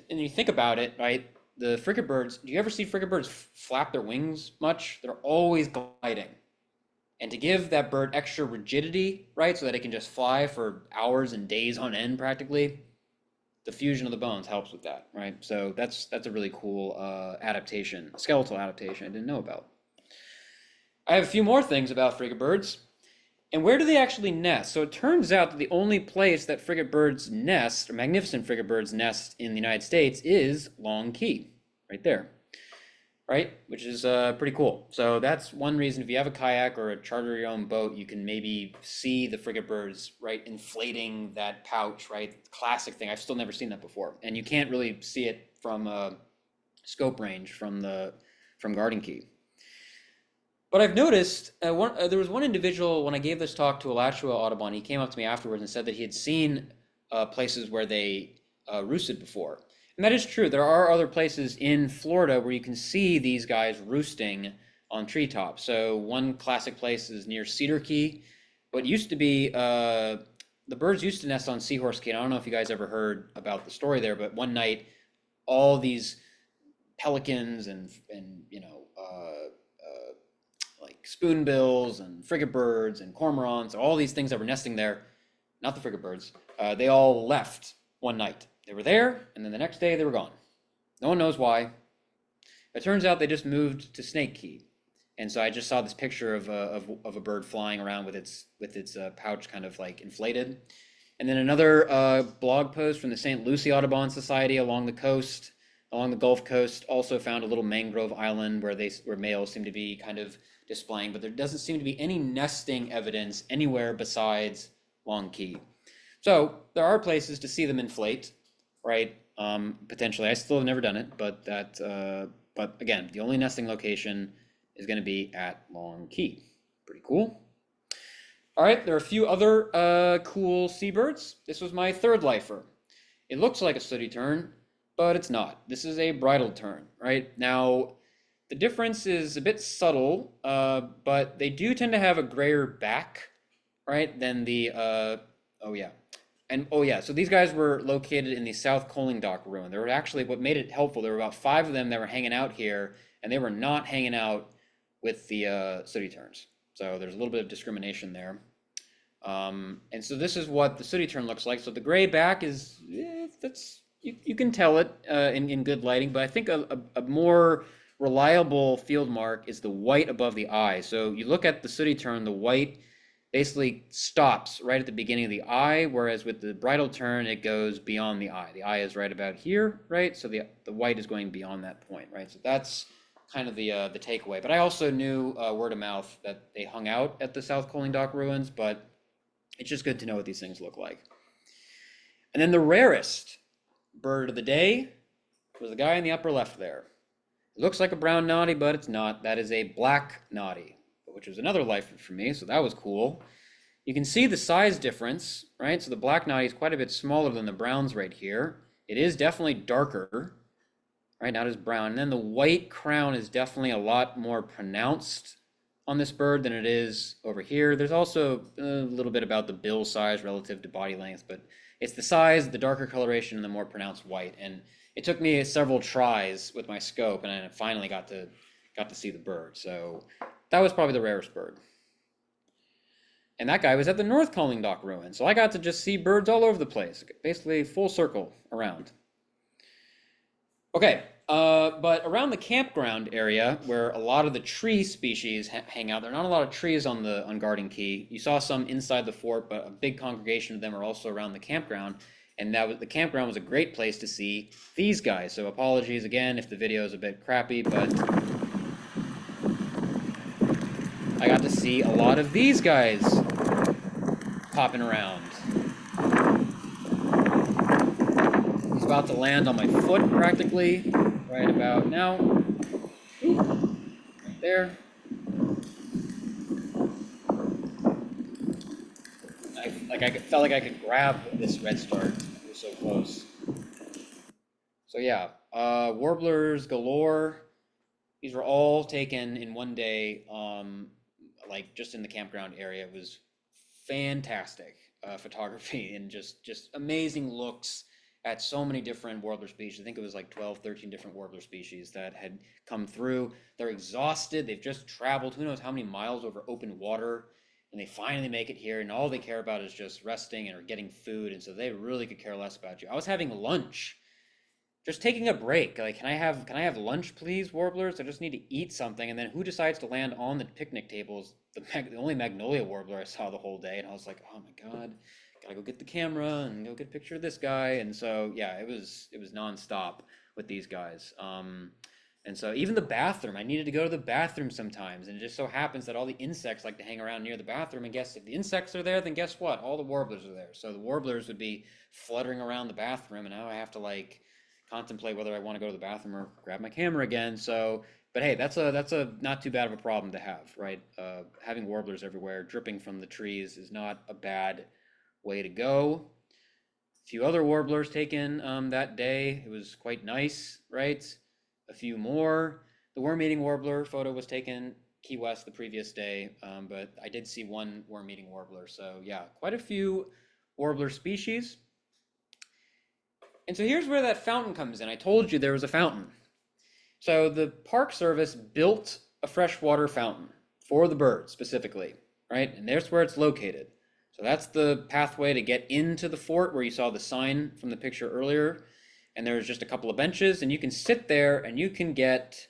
Speaker 3: you think about it, right? The frigate birds. Do you ever see frigate birds flap their wings much? They're always gliding. And to give that bird extra rigidity, right, so that it can just fly for hours and days on end practically, the fusion of the bones helps with that, right? So that's a really cool adaptation, skeletal adaptation I didn't know about. I have a few more things about frigate birds. And where do they actually nest? So it turns out that the only place that frigate birds nest, or magnificent frigate birds nest in the United States, is Long Key, right there, right? Which is pretty cool. So that's one reason if you have a kayak or a charter your own boat, you can maybe see the frigate birds, right, inflating that pouch, right? Classic thing. I've still never seen that before, and you can't really see it from scope range from Garden Key. But I've noticed there was one individual when I gave this talk to Alachua Audubon. He came up to me afterwards and said that he had seen places where they roosted before, and that is true. There are other places in Florida where you can see these guys roosting on treetops. So one classic place is near Cedar Key. What used to be the birds used to nest on Seahorse Key. And I don't know if you guys ever heard about the story there, but one night all these pelicans and like spoonbills and frigate birds and cormorants, all these things that were nesting there, not the frigate birds, they all left one night. They were there, and then the next day they were gone. No one knows why. It turns out they just moved to Snake Key. And so I just saw this picture of a bird flying around with its pouch kind of like inflated. And then another blog post from the St. Lucie Audubon Society along the coast, along the Gulf Coast, also found a little mangrove island where males seem to be kind of displaying, but there doesn't seem to be any nesting evidence anywhere besides Long Key. So there are places to see them inflate, right? Potentially, I still have never done it, but again, the only nesting location is going to be at Long Key. Pretty cool. All right, there are a few other cool seabirds. This was my third lifer. It looks like a sooty tern, but it's not. This is a bridal tern, right? Now, the difference is a bit subtle, but they do tend to have a grayer back, right, than the, oh yeah. And oh yeah, so these guys were located in the South Coaling Dock ruin. There were actually, what made it helpful, there were about 5 of them that were hanging out here, and they were not hanging out with the sooty terns. So there's a little bit of discrimination there. And so this is what the sooty tern looks like. So the gray back is, that's, you can tell it in good lighting, but I think a more reliable field mark is the white above the eye. So you look at the sooty tern, the white basically stops right at the beginning of the eye, whereas with the bridal tern, it goes beyond the eye. The eye is right about here, right? So the white is going beyond that point, right? So that's kind of the takeaway. But I also knew word of mouth that they hung out at the South Coaling Dock ruins, but it's just good to know what these things look like. And then the rarest bird of the day was the guy in the upper left there. It looks like a brown noddy, but it's not. That is a black noddy, which was another lifer for me, so that was cool. You can see the size difference, right? So the black noddy is quite a bit smaller than the browns right here. It is definitely darker, right? Not as brown. And then the white crown is definitely a lot more pronounced on this bird than it is over here. There's also a little bit about the bill size relative to body length, but it's the size, the darker coloration, and the more pronounced white. And it took me several tries with my scope, and I finally got to see the bird. So that was probably the rarest bird. And that guy was at the North Coaling Dock ruin, so I got to just see birds all over the place, basically full circle around. Okay, but around the campground area, where a lot of the tree species hang out, there are not a lot of trees on Garden Key. You saw some inside the fort, but a big congregation of them are also around the campground. And the campground was a great place to see these guys. So apologies again if the video is a bit crappy, but I got to see a lot of these guys popping around. He's about to land on my foot practically, right about now. Ooh, right there. I felt like I could grab this redstart. It was so close. So yeah, warblers galore. These were all taken in one day, like just in the campground area. It was fantastic photography and just amazing looks at so many different warbler species. I think it was like 12, 13 different warbler species that had come through. They're exhausted. They've just traveled who knows how many miles over open water, and they finally make it here, and all they care about is just resting and or getting food, and so they really could care less about you. I was having lunch just taking a break. Like, can I have lunch, please, warblers? I just need to eat something. And then who decides to land on the picnic tables? The only magnolia warbler I saw the whole day, and I was like, oh my God, gotta go get the camera and go get a picture of this guy. And so yeah, it was nonstop with these guys. And so even the bathroom, I needed to go to the bathroom sometimes, and it just so happens that all the insects like to hang around near the bathroom. And guess if the insects are there, then guess what? All the warblers are there. So the warblers would be fluttering around the bathroom, and now I have to like contemplate whether I want to go to the bathroom or grab my camera again. So, but hey, that's a not too bad of a problem to have, right? Having warblers everywhere, dripping from the trees, is not a bad way to go. A few other warblers taken that day. It was quite nice, right? A few more. The worm-eating warbler photo was taken Key West the previous day, but I did see one worm-eating warbler. So yeah, quite a few warbler species. And so here's where that fountain comes in. I told you there was a fountain. So the Park Service built a freshwater fountain for the birds specifically, right? And there's where it's located. So that's the pathway to get into the fort where you saw the sign from the picture earlier. And there's just a couple of benches, and you can sit there and you can get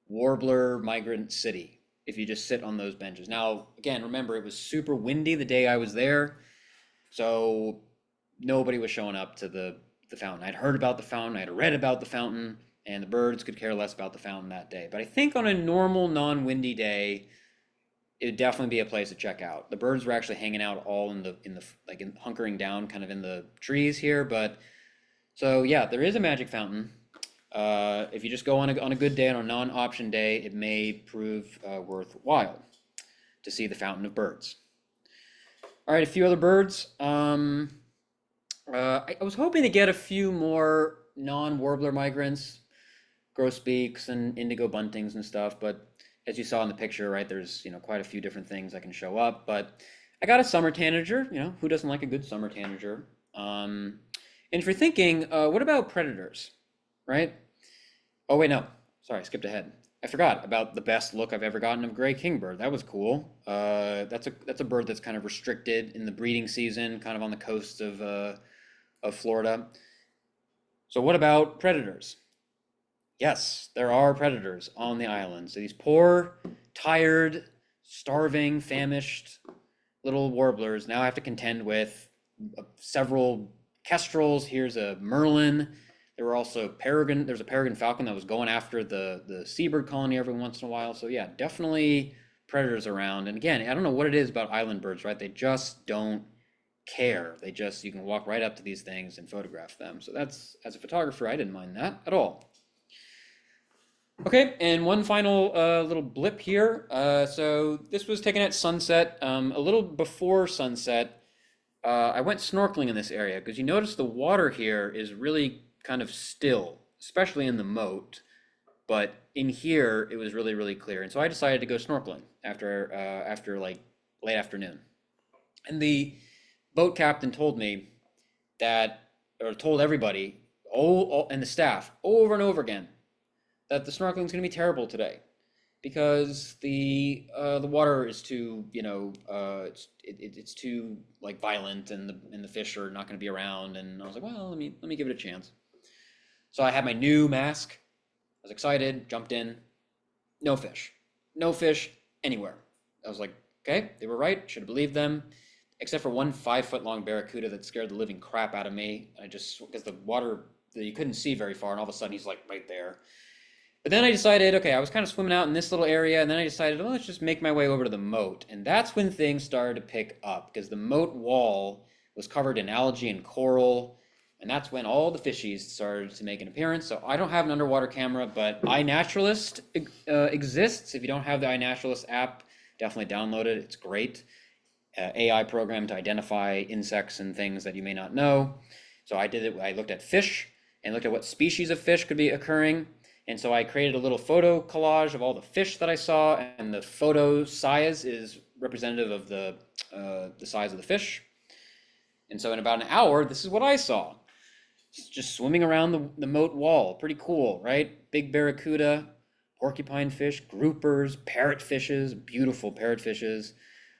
Speaker 3: Warbler Migrant City if you just sit on those benches. Now, again, remember it was super windy the day I was there, so nobody was showing up to the fountain. I'd heard about the fountain, I'd read about the fountain, and the birds could care less about the fountain that day. But I think on a normal, non-windy day, it would definitely be a place to check out. The birds were actually hanging out all in the like hunkering down kind of in the trees here, but so yeah, there is a magic fountain. If you just go on a good day, on a non-option day, it may prove worthwhile to see the fountain of birds. All right, a few other birds. I was hoping to get a few more non-warbler migrants, grosbeaks and indigo buntings and stuff, but as you saw in the picture, right, there's quite a few different things that can show up. But I got a summer tanager. Who doesn't like a good summer tanager? And if you're thinking, what about predators, right? Oh wait, no, sorry, I skipped ahead. I forgot about the best look I've ever gotten of gray kingbird. That was cool. That's a bird that's kind of restricted in the breeding season, kind of on the coast of Florida. So what about predators? Yes, there are predators on the island. So these poor, tired, starving, famished little warblers now have to contend with several kestrels. Here's a merlin. There were also peregrine. There's a peregrine falcon that was going after the seabird colony every once in a while. So yeah, definitely predators around. And again, I don't know what it is about island birds, right? They just don't care. You can walk right up to these things and photograph them. So that's, as a photographer, I didn't mind that at all. Okay, and one final little blip here. So this was taken at sunset, a little before sunset. I went snorkeling in this area because you notice the water here is really kind of still, especially in the moat. But in here, it was really, really clear. And so I decided to go snorkeling after like late afternoon. And the boat captain told me or told everybody, and the staff over and over again, that the snorkeling is going to be terrible today because the water is too it's too like violent, and the fish are not going to be around. And I was like, well, let me give it a chance. So I had my new mask. I was excited, jumped in. No fish, no fish anywhere. I was like, okay, they were right. Should have believed them, except for one 5 foot long barracuda that scared the living crap out of me. Because the water, you couldn't see very far, and all of a sudden he's like right there. But then I decided, okay, I was kind of swimming out in this little area, and then I decided, well, let's just make my way over to the moat. And that's when things started to pick up, because the moat wall was covered in algae and coral, and that's when all the fishies started to make an appearance. So I don't have an underwater camera, but iNaturalist exists. If you don't have the iNaturalist app, definitely download it. It's great. AI program to identify insects and things that you may not know. So I did it. I looked at fish and looked at what species of fish could be occurring. And so I created a little photo collage of all the fish that I saw, and the photo size is representative of the size of the fish. And so in about an hour, this is what I saw. Just swimming around the moat wall. Pretty cool, right? Big barracuda, porcupine fish, groupers, parrotfishes, beautiful parrotfishes,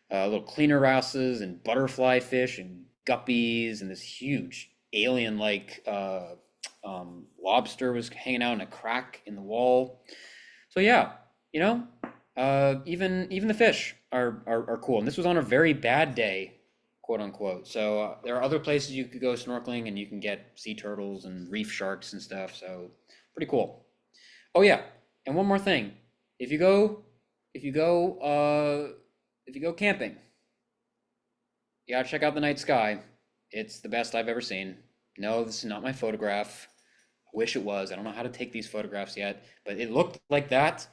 Speaker 3: little cleaner wrasses and butterfly fish and guppies, and this huge alien-like Lobster was hanging out in a crack in the wall. So yeah, you know, even the fish are cool. And this was on a very bad day, quote unquote. So there are other places you could go snorkeling and you can get sea turtles and reef sharks and stuff. So pretty cool. Oh yeah, and one more thing. If you go, if you go, if you go camping, you gotta check out the night sky. It's the best I've ever seen. No, this is not my photograph. I wish it was. I don't know how to take these photographs yet, but it looked like that.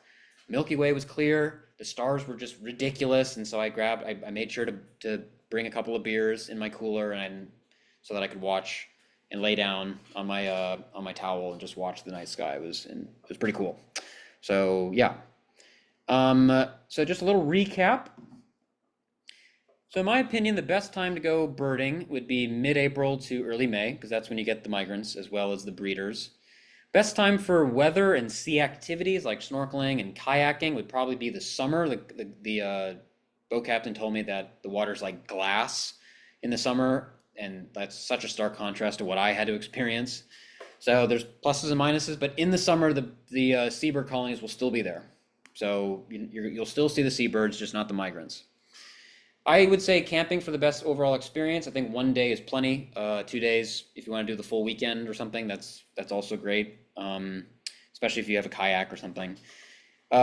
Speaker 3: Milky Way was clear. The stars were just ridiculous, and so I made sure to bring a couple of beers in my cooler, and so that I could watch and lay down on my towel and just watch the night sky. It was pretty cool. So yeah. So just a little recap. So in my opinion, the best time to go birding would be mid-April to early May, because that's when you get the migrants as well as the breeders. Best time for weather and sea activities like snorkeling and kayaking would probably be the summer. The boat captain told me that the water's like glass in the summer, and that's such a stark contrast to what I had to experience. So there's pluses and minuses, but in the summer, the seabird colonies will still be there. So you'll still see the seabirds, just not the migrants. I would say camping for the best overall experience. I think one day is plenty. 2 days, if you want to do the full weekend or something, that's also great. Especially if you have a kayak or something.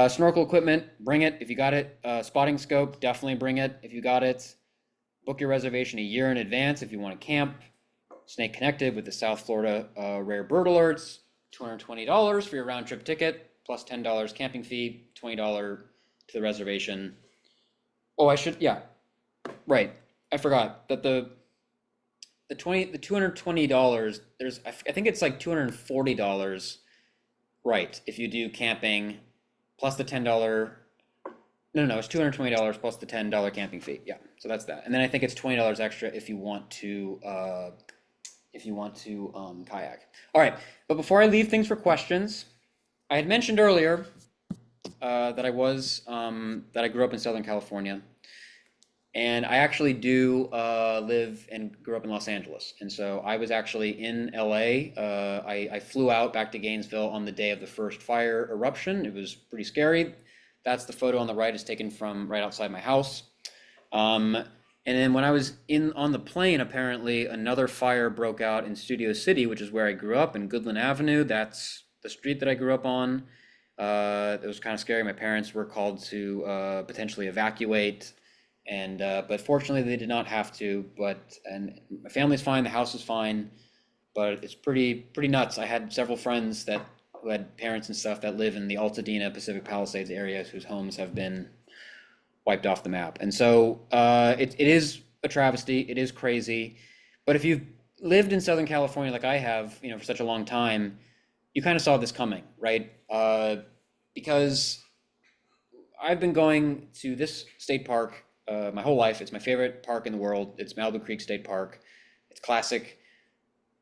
Speaker 3: Snorkel equipment, bring it if you got it. Spotting scope, definitely bring it if you got it. Book your reservation a year in advance if you want to camp. Stay connected with the South Florida Rare Bird Alerts. $220 for your round trip ticket, plus $10 camping fee, $20 to the reservation. Oh, yeah. Right. I forgot that the $220, I think it's like $240, right, if you do camping plus the $10. No, it's $220 plus the $10 camping fee. Yeah. So that's that. And then I think it's $20 extra if you want to kayak. All right. But before I leave things for questions, I had mentioned earlier that I grew up in Southern California. And I actually do live and grew up in Los Angeles. And so I was actually in LA. I flew out back to Gainesville on the day of the first fire eruption. It was pretty scary. That's the photo on the right is taken from right outside my house. And then when I was on the plane, apparently another fire broke out in Studio City, which is where I grew up in Goodland Avenue. That's the street that I grew up on. It was kind of scary. My parents were called to potentially evacuate. And but fortunately they did not have to. And my family's fine, the house is fine, but it's pretty nuts. I had several friends who had parents and stuff that live in the Altadena, Pacific Palisades areas whose homes have been wiped off the map. And so it is a travesty. It is crazy. But if you've lived in Southern California like I have, for such a long time, you kind of saw this coming, right? Because I've been going to this state park my whole life. It's my favorite park in the world. It's Malibu Creek State Park. It's classic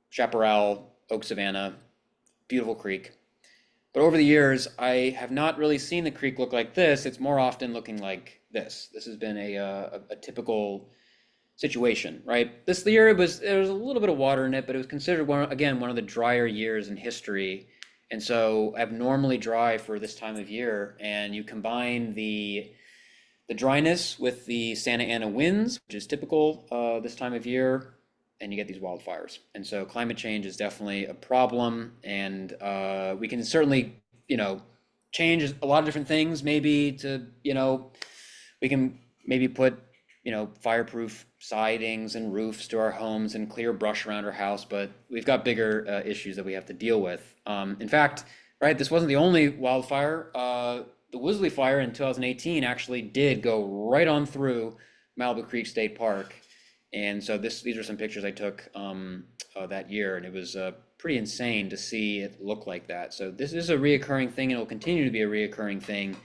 Speaker 3: chaparral, oak savanna, beautiful creek. But over the years, I have not really seen the creek look like this. It's more often looking like this. This has been a typical situation, right? This year there was a little bit of water in it, but it was considered one of the drier years in history. And so abnormally dry for this time of year. And you combine the dryness with the Santa Ana winds, which is typical this time of year, and you get these wildfires. And so climate change is definitely a problem, and we can certainly, change a lot of different things. Maybe we can maybe put, fireproof sidings and roofs to our homes and clear brush around our house, but we've got bigger issues that we have to deal with. In fact, right, this wasn't the only wildfire. The Woolsey Fire in 2018 actually did go right on through Malibu Creek State Park. And so these are some pictures I took that year, and it was pretty insane to see it look like that. So this is a reoccurring thing, and it will continue to be a reoccurring thing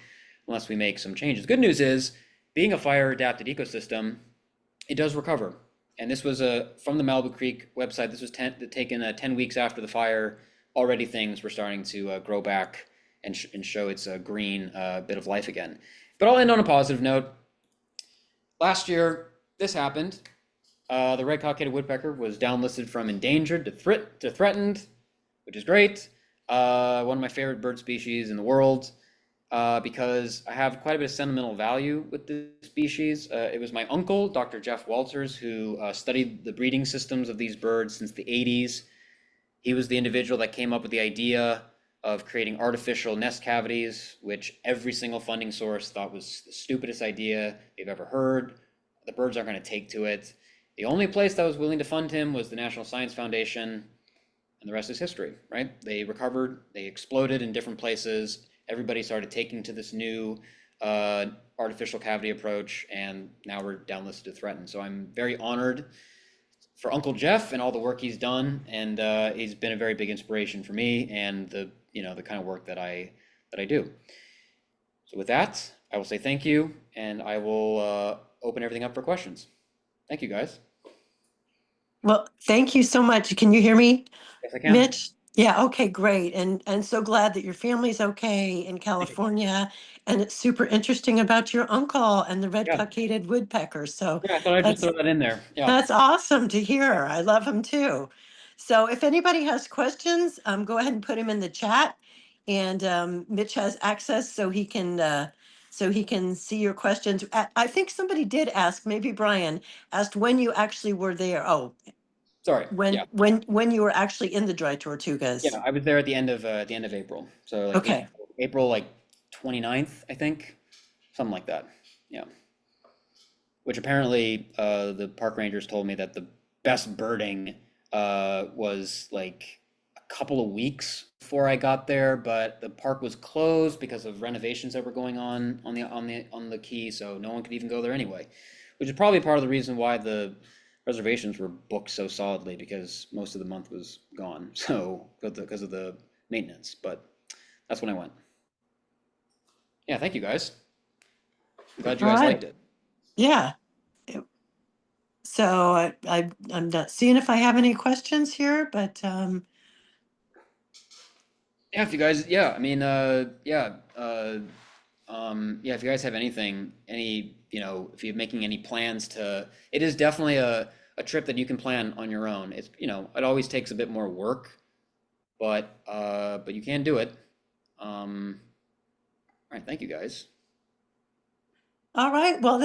Speaker 3: unless we make some changes. The good news is, being a fire-adapted ecosystem, it does recover. And this was from the Malibu Creek website. This was taken 10 weeks after the fire. Already things were starting to grow back and show its green bit of life again. But I'll end on a positive note. Last year, this happened. The red-cockaded woodpecker was downlisted from endangered to threatened. which is great. One of my favorite bird species in the world, because I have quite a bit of sentimental value with this species. It was my uncle, Dr. Jeff Walters, who studied the breeding systems of these birds since the 80s. He was the individual that came up with the idea of creating artificial nest cavities, which every single funding source thought was the stupidest idea they've ever heard. The birds aren't going to take to it. The only place that was willing to fund him was the National Science Foundation, and the rest is history, right? They recovered, they exploded in different places. Everybody started taking to this new artificial cavity approach, and now we're downlisted to threatened. So I'm very honored for Uncle Jeff and all the work he's done, and he's been a very big inspiration for me and the kind of work that I do. So with that, I will say thank you, and I will open everything up for questions. Thank you, guys.
Speaker 2: Well, thank you so much. Can you hear me,
Speaker 3: Yes, I can.
Speaker 2: Mitch? Yeah, okay, great. And so glad that your family's okay in
Speaker 3: Thank you.
Speaker 2: California. And it's super interesting about your uncle and the red
Speaker 3: Yeah,
Speaker 2: cockaded woodpecker. So
Speaker 3: yeah. I thought I'd just
Speaker 2: that's
Speaker 3: throw that in there. Yeah.
Speaker 2: that's awesome to hear. I love him too. So if anybody has questions, go ahead and put them in the chat. And Mitch has access so he can see your questions. I think somebody did ask, maybe Brian asked when you actually were there. Oh,
Speaker 3: Sorry. Yeah.
Speaker 2: when you were actually in the Dry
Speaker 3: Yeah.
Speaker 2: Tortugas.
Speaker 3: I was there at the end of April. So like
Speaker 2: Okay.
Speaker 3: April like 29th, I think, something like that. Yeah. Which apparently the park rangers told me that the best birding was like a couple of weeks before I got there, but the park was closed because of renovations that were going on the key, so no one could even go there anyway. Which is probably part of the reason why the reservations were booked so solidly because most of the month was gone. So because of the maintenance, but that's when I went. Yeah, thank you guys. I'm glad you
Speaker 2: All
Speaker 3: guys
Speaker 2: right.
Speaker 3: liked it.
Speaker 2: Yeah. So I'm not seeing if I have any questions here, but
Speaker 3: Yeah, if you guys, yeah, I mean, yeah, if you guys have anything, if you're making any plans it is definitely a trip that you can plan on your own. It always takes a bit more work, but you can do it. All right, thank you guys.
Speaker 2: all right. Well,